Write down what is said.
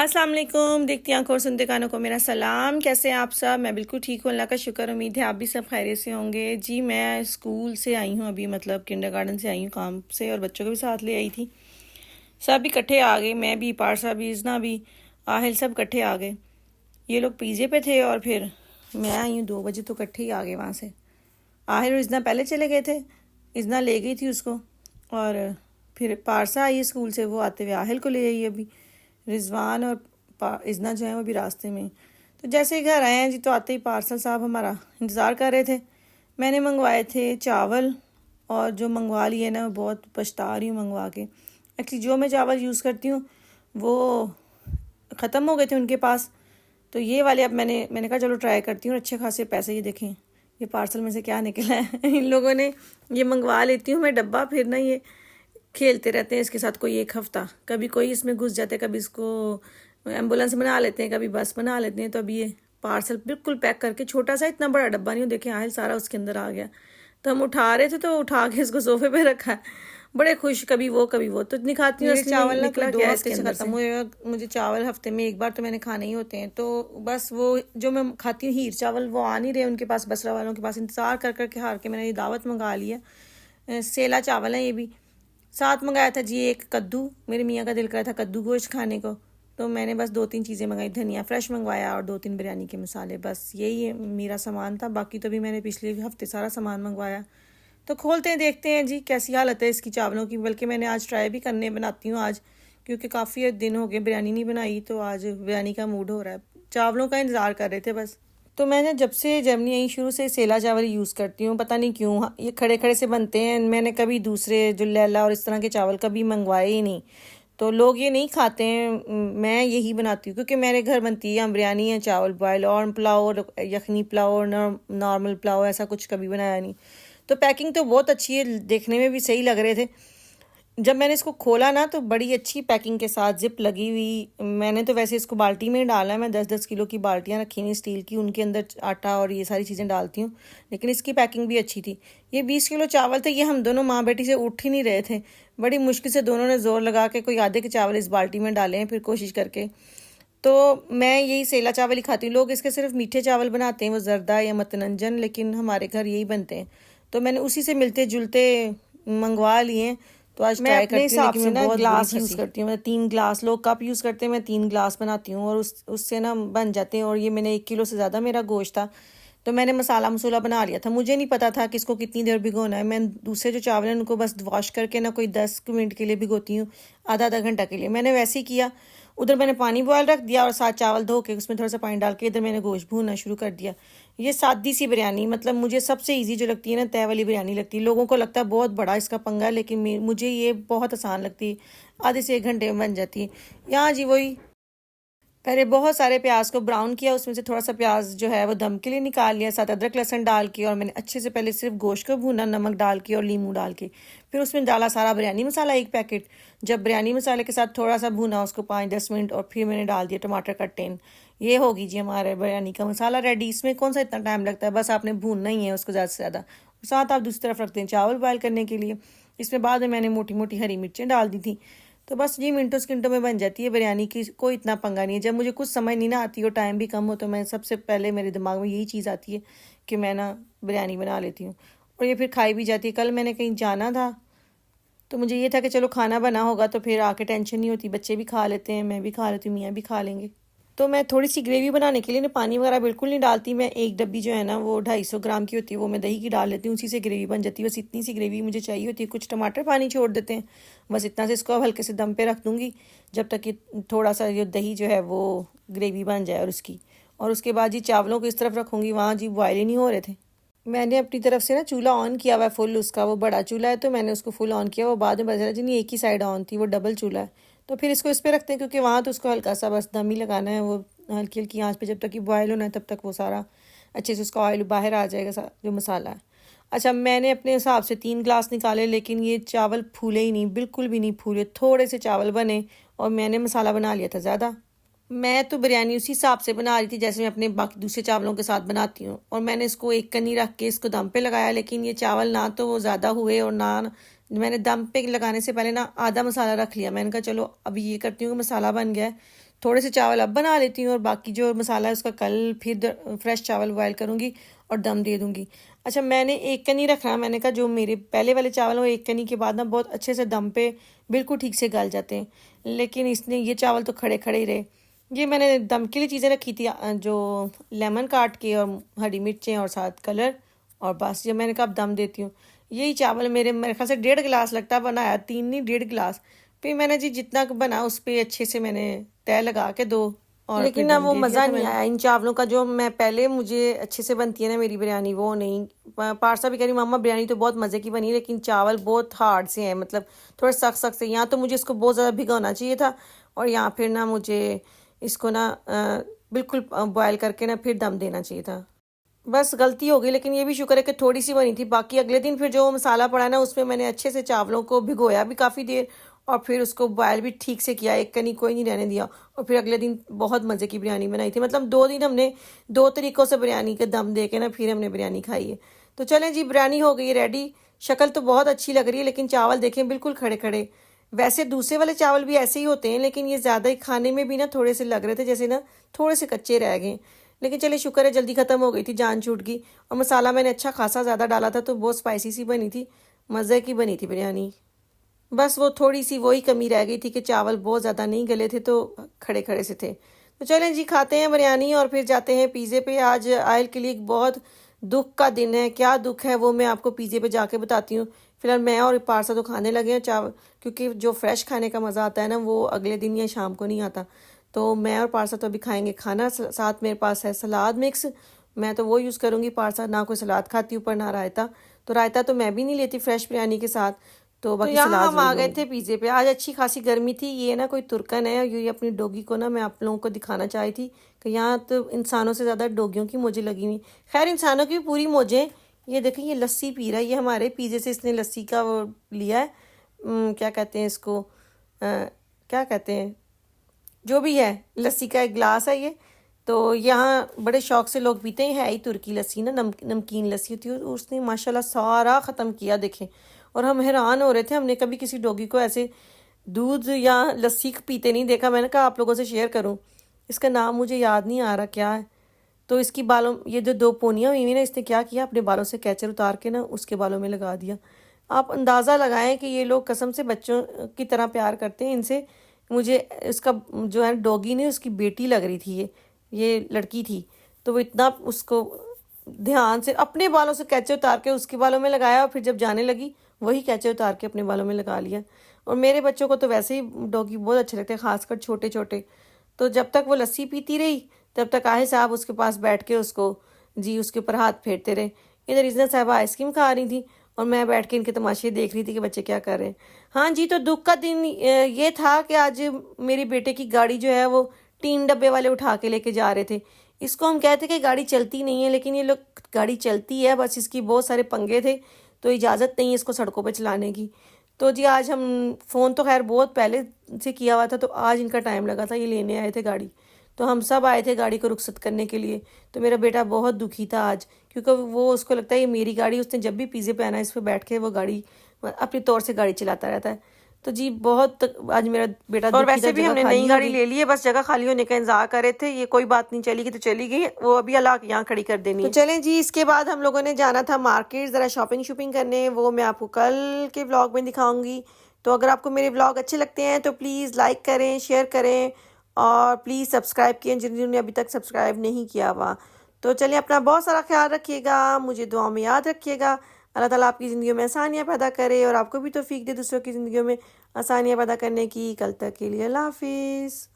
अस्सलाम वालेकुम। देखती आंखों और सुनते कानों को मेरा सलाम। कैसे हैं आप सब? मैं बिल्कुल ठीक हूँ, अल्लाह का शुक्र। उम्मीद है आप भी सब खैरियत से होंगे। जी मैं स्कूल से आई हूँ अभी, मतलब किंडरगार्टन से आई हूँ काम से, और बच्चों को भी साथ ले आई थी। सब इकट्ठे आ गए, मैं भी, पारसा भी, इजना भी, आहिल, सब इकट्ठे आ गए। ये लोग पीजे पे थे और फिर मैं आई हूँ 2 बजे, तो इकट्ठे ही आ गए वहाँ से। आहिल और इजना पहले चले गए थे, इजना ले गई थी उसको, और फिर पारसा आई स्कूल से, वो आते हुए आहिल को ले आई। अभी रिजवान और इजना जो है वो भी रास्ते में। तो जैसे ही घर आए हैं जी, तो आते ही पार्सल साहब हमारा इंतज़ार कर रहे थे। मैंने मंगवाए थे चावल, और जो मंगवा लिए ना, बहुत पछता रही हूँ मंगवा के। एक्चुअली जो मैं चावल यूज़ करती हूँ वो ख़त्म हो गए थे उनके पास, तो ये वाले अब मैंने कहा चलो ट्राई करती हूँ। अच्छे खासे पैसे, ये देखें ये पार्सल में से क्या निकला है। इन लोगों ने ये मंगवा लेती हूँ मैं डब्बा, फिर ना ये खेलते रहते हैं इसके साथ कोई एक हफ्ता। कभी कोई इसमें घुस जाते हैं, कभी इसको एम्बुलेंस बना लेते हैं, कभी बस बना लेते हैं। तो अभी ये पार्सल बिल्कुल पैक करके, छोटा सा, इतना बड़ा डब्बा नहीं हो, देखें आहिल सारा उसके अंदर आ गया। तो हम उठा रहे थे, तो उठा के इसको सोफे पे रखा है, बड़े खुश, कभी वो कभी वो। तो नहीं खाती हूँ चावल ना, कोई 2 हफ्ते से खत्म हो। मुझे चावल हफ्ते में एक बार तो मैंने खाने ही होते हैं। तो बस वो जो मैं खाती हूँ हीर चावल, वो आ नहीं रहे उनके पास, बसरा वालों के पास। इंतज़ार कर कर के हार के मैंने ये दावत मंगा लिया। सेला चावल है ये भी। साथ मंगाया था जी एक कद्दू, मेरे मियाँ का दिल कर रहा था कद्दू गोश्त खाने को, तो मैंने बस 2-3 चीज़ें मंगाई। धनिया फ्रेश मंगवाया और 2-3 बिरयानी के मसाले, बस यही मेरा सामान था। बाकी तो भी मैंने पिछले हफ्ते सारा सामान मंगवाया। तो खोलते हैं, देखते हैं जी कैसी हालत है इसकी चावलों की। बल्कि मैंने आज ट्राई भी करने बनाती हूँ आज, क्योंकि काफ़ी दिन हो गए बिरयानी नहीं बनाई, तो आज बिरयानी का मूड हो रहा है। चावलों का इंतज़ार कर रहे थे बस। तो मैंने जब से जर्मनी आई, शुरू से सेला चावल यूज़ करती हूँ, पता नहीं क्यों। ये खड़े खड़े से बनते हैं, मैंने कभी दूसरे जो लैला और इस तरह के चावल कभी मंगवाए ही नहीं। तो लोग ये नहीं खाते हैं, मैं यही बनाती हूँ, क्योंकि मेरे घर बनती है बिरयानी है चावल बॉयल, और पुलाव और यखनी पुलाव और नॉर्मल पुलाव, ऐसा कुछ कभी बनाया नहीं। तो पैकिंग तो बहुत अच्छी है, देखने में भी सही लग रहे थे। जब मैंने इसको खोला ना, तो बड़ी अच्छी पैकिंग के साथ जिप लगी हुई। मैंने तो वैसे इसको बाल्टी में ही डाला है, मैं 10-10 किलो की बाल्टियाँ रखी हुई स्टील की, उनके अंदर आटा और ये सारी चीज़ें डालती हूँ। लेकिन इसकी पैकिंग भी अच्छी थी। ये 20 किलो चावल थे, ये हम दोनों माँ बेटी से उठ ही नहीं रहे थे। बड़ी मुश्किल से दोनों ने जोर लगा के कोई आधे के चावल इस बाल्टी में डाले हैं, फिर कोशिश करके। तो मैं यही सेला चावल ही खाती हूँ। लोग इसके सिर्फ मीठे चावल बनाते हैं, वो जर्दा या मतनंजन, लेकिन हमारे घर यही बनते हैं। तो मैंने उसी से मिलते जुलते मंगवा लिए। तो आज मैं अपने हिसाब से ना ग्लास यूज़ करती हूँ। मैं 3 ग्लास, लोग कप यूज़ करते हैं, मैं 3 ग्लास बनाती हूँ, और उससे ना बन जाते हैं। और ये मैंने 1 किलो से ज़्यादा मेरा गोश्त था, तो मैंने मसाला बना लिया था। मुझे नहीं पता था कि इसको कितनी देर भिगोना है। मैं दूसरे जो चावल हैं उनको बस वॉश करके ना कोई 10 मिनट के लिए भिगोती हूँ, आधा घंटा के लिए। मैंने वैसे ही किया। उधर मैंने पानी बॉयल रख दिया, और साथ चावल धो के उसमें थोड़ा सा पानी डाल के इधर मैंने गोश्त भूनना शुरू कर दिया। ये सादी सी बिरयानी, मतलब मुझे सबसे इजी जो लगती है ना, तय वाली बिरयानी लगती है। लोगों को लगता है बहुत बड़ा इसका पंगा, लेकिन मुझे ये बहुत आसान लगती है, आधे से 1 घंटे में बन जाती है। यहाँ जी वही, पहले बहुत सारे प्याज को ब्राउन किया, उसमें से थोड़ा सा प्याज जो है वो दम के लिए निकाल लिया, साथ अदरक लहसुन डाल के, और मैंने अच्छे से पहले सिर्फ गोश्त को भूना, नमक डाल के और लीमू डाल के। फिर उसमें डाला सारा बिरयानी मसाला, 1 पैकेट। जब बिरयानी मसाले के साथ थोड़ा सा भूना उसको 5-10 मिनट, और फिर मैंने डाल दिया टमाटर का टेन। ये होगी जी हमारे बिरयानी का मसाला रेडी। इसमें कौन सा इतना टाइम लगता है, बस आपने भूनना ही है उसको ज़्यादा से ज़्यादा। साथ आप दूसरी तरफ रखते हैं चावल बॉयल करने के लिए। इसमें बाद में मैंने मोटी मोटी हरी मिर्चें डाल दी थी। तो बस ये मिनटों सेकंडों में बन जाती है बिरयानी की, कोई इतना पंगा नहीं है। जब मुझे कुछ समझ नहीं ना आती और टाइम भी कम हो, तो मैं सबसे पहले मेरे दिमाग में यही चीज़ आती है कि मैं ना बिरयानी बना लेती हूँ, और ये फिर खाई भी जाती है। कल मैंने कहीं जाना था, तो मुझे ये था कि चलो खाना बना होगा तो फिर आके टेंशन नहीं होती, बच्चे भी खा लेते हैं, मैं भी खा लेती हूँ, मियाँ भी खा लेंगे। तो मैं थोड़ी सी ग्रेवी बनाने के लिए ना पानी वगैरह बिल्कुल नहीं डालती। मैं एक डब्बी जो है ना वो 250 ग्राम की होती है, वो मैं दही की डाल लेती हूँ, उसी से ग्रेवी बन जाती है। बस इतनी सी ग्रेवी मुझे चाहिए होती है। कुछ टमाटर पानी छोड़ देते हैं, बस इतना से इसको अब हल्के से दम पे रख दूँगी, जब तक कि थोड़ा सा ये दही जो है वो ग्रेवी बन जाए। और उसके बाद जी चावलों को इस तरफ रखूँगी, वहाँ जी बॉयल ही नहीं हो रहे थे। मैंने अपनी तरफ से ना चूल्हा ऑन किया हुआ है फुल, उसका वो बड़ा चूल्हा है, तो मैंने उसको फुल ऑन किया। वो बाद में पता चला जी नहीं, एक ही साइड ऑन थी, वो डबल चूल्हा है। तो फिर इसको इस पर रखते हैं, क्योंकि वहाँ तो उसको हल्का सा बस दम ही लगाना है, वो हल्की हल्की आंच पे जब तक कि बॉयल होना है, तब तक वो सारा अच्छे से उसका ऑयल बाहर आ जाएगा, जो मसाला है। अच्छा, मैंने अपने हिसाब से 3 ग्लास निकाले, लेकिन ये चावल फूले ही नहीं, बिल्कुल भी नहीं फूले, थोड़े से चावल बने, और मैंने मसाला बना लिया था ज़्यादा। मैं तो बिरयानी उसी हिसाब से बना रही थी जैसे मैं अपने बाकी दूसरे चावलों के साथ बनाती हूँ, और मैंने इसको एक कनी रख के इसको दम पे लगाया। लेकिन ये चावल ना तो वो ज़्यादा हुए, और ना मैंने दम पे लगाने से पहले ना आधा मसाला रख लिया। मैंने कहा चलो अभी ये करती हूँ कि मसाला बन गया है थोड़े से चावल अब बना लेती हूँ और बाकी जो मसाला है उसका कल फिर फ्रेश चावल बॉयल करूँगी और दम दे दूँगी। अच्छा, मैंने एक कनी रखा, मैंने कहा जो मेरे पहले वाले चावल हैं वो एक कनी के बाद ना बहुत अच्छे से दम पे बिल्कुल ठीक से गल जाते हैं, लेकिन इसने ये चावल तो खड़े खड़े ही रहे। ये मैंने दम के लिए चीज़ें रखी थी, जो लेमन काट के और हरी मिर्चें और साथ कलर, और बस ये मैंने कहा अब दम देती हूँ। यही चावल मेरे ख्याल से 1.5 गिलास लगता, बनाया 3 नहीं 1.5 गिलास। फिर मैंने जी जितना बना उस पर अच्छे से मैंने तय लगा के दो, और लेकिन ना वो मज़ा नहीं आया इन चावलों का जो मैं पहले मुझे अच्छे से बनती है ना मेरी बिरयानी, वो नहीं। पारसा भी कह रही मामा बिरयानी तो बहुत मज़े की बनी, लेकिन चावल बहुत हार्ड से हैं, मतलब थोड़े सख्त सख्त से। यहाँ तो मुझे इसको बहुत ज़्यादा भिगोना चाहिए था, और यहाँ फिर ना मुझे इसको ना बिल्कुल बॉयल करके ना फिर दम देना चाहिए था। बस गलती हो गई, लेकिन ये भी शुक्र है कि थोड़ी सी बनी थी। बाकी अगले दिन फिर जो मसाला पड़ा ना उसमें मैंने अच्छे से चावलों को भिगोया भी काफ़ी देर, और फिर उसको बॉयल भी ठीक से किया, एक कनी कोई नहीं रहने दिया। और फिर अगले दिन बहुत मज़े की बिरयानी बनाई थी। मतलब 2 दिन हमने 2 तरीक़ों से बिरयानी के दम दे के ना फिर हमने बिरयानी खाई है। तो चलें जी, बिरयानी हो गई रेडी। शक्ल तो बहुत अच्छी लग रही है, लेकिन चावल देखें बिल्कुल खड़े खड़े। वैसे दूसरे वाले चावल भी ऐसे ही होते हैं, लेकिन ये ज़्यादा ही खाने में भी ना थोड़े से लग रहे थे जैसे ना थोड़े से कच्चे रह गए। लेकिन चलिए शुक्र है जल्दी ख़त्म हो गई थी, जान छूट गई। और मसाला मैंने अच्छा खासा ज़्यादा डाला था, तो बहुत स्पाइसी सी बनी थी, मज़े की बनी थी बिरयानी। बस वो थोड़ी सी वही कमी रह गई थी कि चावल बहुत ज़्यादा नहीं गले थे, तो खड़े खड़े से थे। तो चलें जी, खाते हैं बिरयानी और फिर जाते हैं पिज़्ज़े पे। आज आयल के लिए एक बहुत दुख का दिन है। क्या दुख है वो मैं आपको पिज़्ज़े पे जाके बताती हूँ। फिलहाल मैं और पारसा तो खाने लगे हैं चावल, क्योंकि जो फ्रेश खाने का मज़ा आता है ना वो अगले दिन या शाम को नहीं आता। तो मैं और पारसा तो अभी खाएंगे खाना। साथ मेरे पास है सलाद मिक्स, मैं तो वो यूज़ करूँगी। पारसा ना कोई सलाद खाती ऊपर ना रायता, तो रायता तो मैं भी नहीं लेती फ्रेश बिरयानी के साथ। तो बाकी यहाँ हम आ गए थे पिज़्ज़े पे। आज अच्छी खासी गर्मी थी। ये ना कोई तुर्कन है, ये अपनी डॉगी को ना मैं आप लोगों को दिखाना चाही थी कि यहाँ तो इंसानों से ज़्यादा डॉगियों की मौजें लगी हुई। खैर इंसानों की भी पूरी मौजें। ये देखें, ये लस्सी पी रहा है। ये हमारे पिज़्ज़े से इसने लस्सी का वो लिया है, क्या कहते हैं इसको, क्या कहते हैं, जो भी है, लस्सी का एक गिलास है ये। तो यहाँ बड़े शौक से लोग पीते हैं, है ही तुर्की लस्सी ना, नमकीन लस्सी होती है। उसने माशाल्लाह सारा ख़त्म किया देखें, और हम हैरान हो रहे थे। हमने कभी किसी डॉगी को ऐसे दूध या लस्सी पीते नहीं देखा। मैंने कहा आप लोगों से शेयर करूं। इसका नाम मुझे याद नहीं आ रहा क्या है। तो इसकी बालों, ये जो 2 पोनियाँ हुई ना, इसने क्या किया, अपने बालों से कैचर उतार के ना उसके बालों में लगा दिया। आप अंदाज़ा लगाएं कि ये लोग कसम से बच्चों की तरह प्यार करते हैं इनसे। मुझे इसका जो है डॉगी ने, उसकी बेटी लग रही थी, ये लड़की थी। तो वो इतना उसको ध्यान से अपने बालों से कैचे उतार के उसके बालों में लगाया, और फिर जब जाने लगी वही कैचे उतार के अपने बालों में लगा लिया। और मेरे बच्चों को तो वैसे ही डॉगी बहुत अच्छे लगते हैं, खासकर छोटे छोटे। तो जब तक वो लस्सी पीती रही तब तक आहे साहब उसके पास बैठ के उसको जी उसके ऊपर हाथ फेरते रहे। इधर इज़्ज़त साहिबा आइसक्रीम खा रही थी और मैं बैठ के इनके तमाशे देख रही थी कि बच्चे क्या कर रहे हैं। हाँ जी, तो दुख का दिन ये था कि आज मेरे बेटे की गाड़ी जो है वो 3 डब्बे वाले उठा के लेके जा रहे थे। इसको हम कहते कि गाड़ी चलती नहीं है, लेकिन ये लोग गाड़ी चलती है, बस इसकी बहुत सारे पंगे थे, तो इजाज़त नहीं है इसको सड़कों पे चलाने की। तो जी आज हम फ़ोन तो खैर बहुत पहले से किया हुआ था, तो आज इनका टाइम लगा था, ये लेने आए थे गाड़ी। तो हम सब आए थे गाड़ी को रुखसत करने के लिए। तो मेरा बेटा बहुत दुखी था आज, क्योंकि वो उसको लगता है ये मेरी गाड़ी। उसने जब भी पिज़्ज़े पे आना है इस पर बैठ के वो गाड़ी अपने तौर से गाड़ी चलाता रहता है। तो जी बहुत आज मेरा बेटा दुखी था। और वैसे भी हमने नई गाड़ी ले ली है, बस जगह खाली होने का इंतजार कर रहे थे। ये कोई बात नहीं, चली गई तो चली गई, वो अभी अल्लाह यहाँ खड़ी कर देनी है। तो चलें जी, इसके बाद हम लोगों ने जाना था मार्केट, ज़रा शॉपिंग करने। वो मैं आपको कल के व्लॉग में दिखाऊंगी। तो अगर आपको मेरे व्लॉग अच्छे लगते हैं तो प्लीज़ लाइक करें, शेयर करें, और प्लीज़ सब्सक्राइब किए जिन्होंने अभी तक सब्सक्राइब नहीं किया हुआ। तो चलिए, अपना बहुत सारा ख्याल रखिएगा, मुझे दुआ में याद रखिएगा। अल्लाह ताला आपकी ज़िंदगी में आसानियाँ पैदा करे और आपको भी तौफीक दे दूसरों की ज़िंदगी में आसानियाँ पैदा करने की। कल तक के लिए अल्लाह हाफिज़।